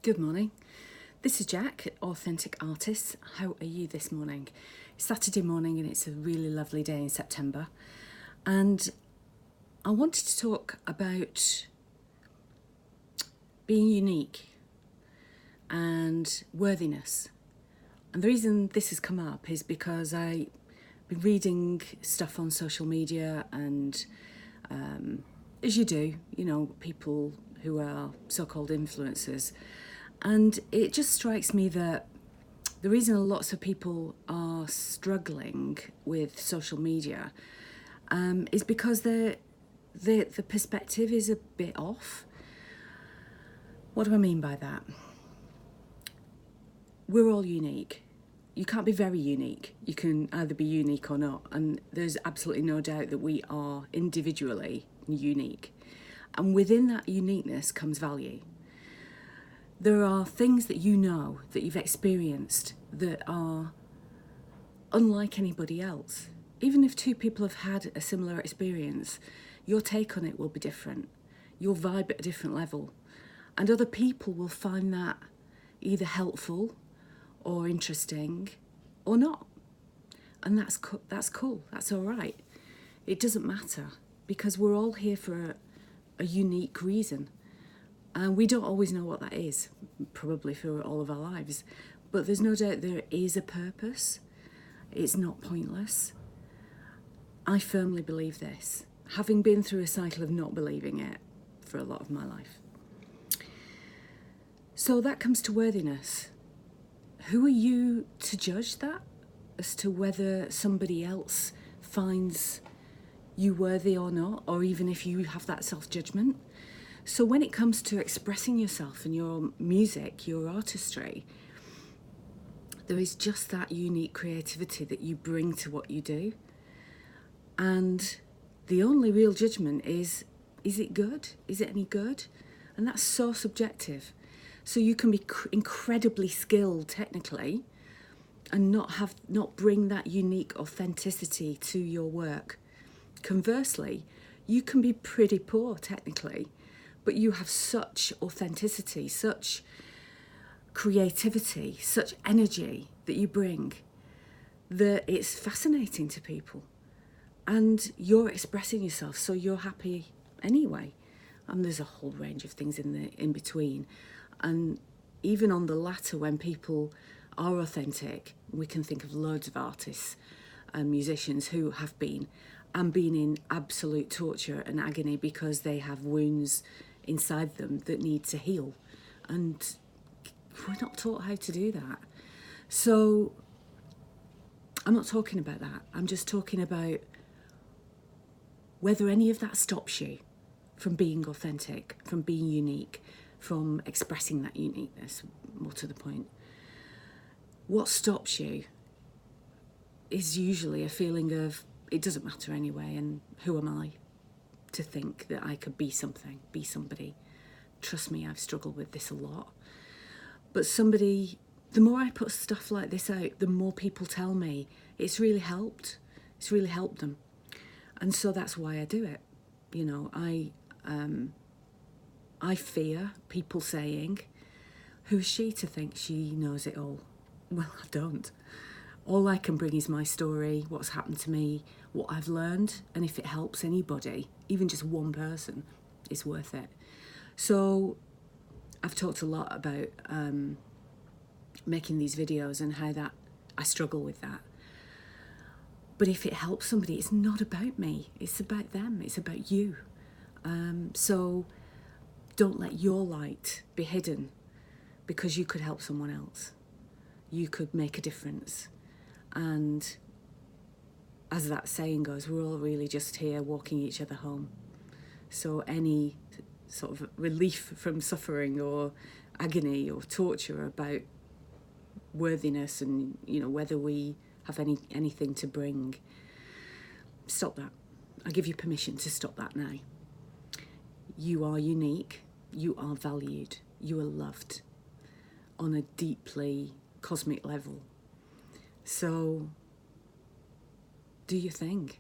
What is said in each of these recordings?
Good morning. This is Jack, Authentic Artist. How are you this morning? It's Saturday morning and it's a really lovely day in September. And I wanted to talk about being unique and worthiness. And the reason this has come up is because I've been reading stuff on social media and as you do, people who are so-called influencers. And it just strikes me that the reason lots of people are struggling with social media is because the perspective is a bit off. What do I mean by that? We're all unique. You can't be very unique. You can either be unique or not. And there's absolutely no doubt that we are individually unique. And within that uniqueness comes value. There are things that you know, that you've experienced, that are unlike anybody else. Even if two people have had a similar experience, your take on it will be different. You'll vibe at a different level. And other people will find that either helpful or interesting or not. And that's cool, that's all right. It doesn't matter because we're all here for a unique reason. And we don't always know what that is, probably for all of our lives. But there's no doubt there is a purpose. It's not pointless. I firmly believe this, having been through a cycle of not believing it for a lot of my life. So that comes to worthiness. Who are you to judge that as to whether somebody else finds you worthy or not, or even if you have that self-judgment? So when it comes to expressing yourself and your music, your artistry, there is just that unique creativity that you bring to what you do. And the only real judgment is it good? Is it any good? And that's so subjective. So you can be incredibly skilled technically and not bring that unique authenticity to your work. Conversely, you can be pretty poor technically, but you have such authenticity, such creativity, such energy that you bring that it's fascinating to people. And you're expressing yourself, so you're happy anyway. And there's a whole range of things in between. And even on the latter, when people are authentic, we can think of loads of artists and musicians who have been in absolute torture and agony because they have wounds inside them that need to heal, and we're not taught how to do that. So I'm not talking about that. I'm just talking about whether any of that stops you from being authentic, from being unique, from expressing that uniqueness. More to the point, what stops you is usually a feeling of it doesn't matter anyway, and who am I to think that I could be something, be somebody. Trust me, I've struggled with this a lot. But the more I put stuff like this out, the more people tell me it's really helped. It's really helped them. And so that's why I do it. I fear people saying, who's she to think she knows it all? Well, I don't. All I can bring is my story, what's happened to me, what I've learned, and if it helps anybody, even just one person, it's worth it. So I've talked a lot about making these videos and how that I struggle with that. But if it helps somebody, it's not about me, it's about them, it's about you. So don't let your light be hidden because you could help someone else. You could make a difference. And as that saying goes, we're all really just here walking each other home. So any sort of relief from suffering or agony or torture about worthiness and, whether we have anything to bring, stop that. I give you permission to stop that now. You are unique. You are valued. You are loved on a deeply cosmic level. So do your thing.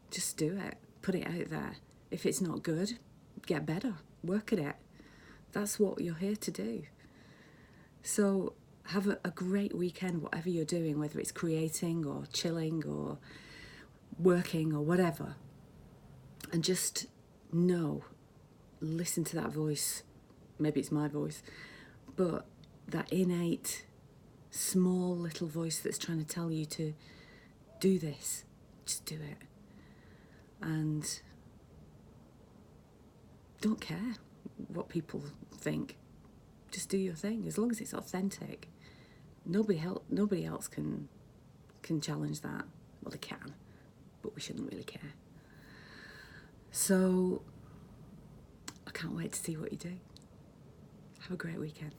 Just do it. Put it out there. If it's not good, get better. Work at it. That's what you're here to do. So have a great weekend, whatever you're doing, whether it's creating or chilling or working or whatever. And just listen to that voice. Maybe it's my voice, but that innate, small little voice that's trying to tell you to do this. Just do it. And don't care what people think. Just do your thing, as long as it's authentic. Nobody else can challenge that. Well, they can, but we shouldn't really care. So I can't wait to see what you do. Have a great weekend.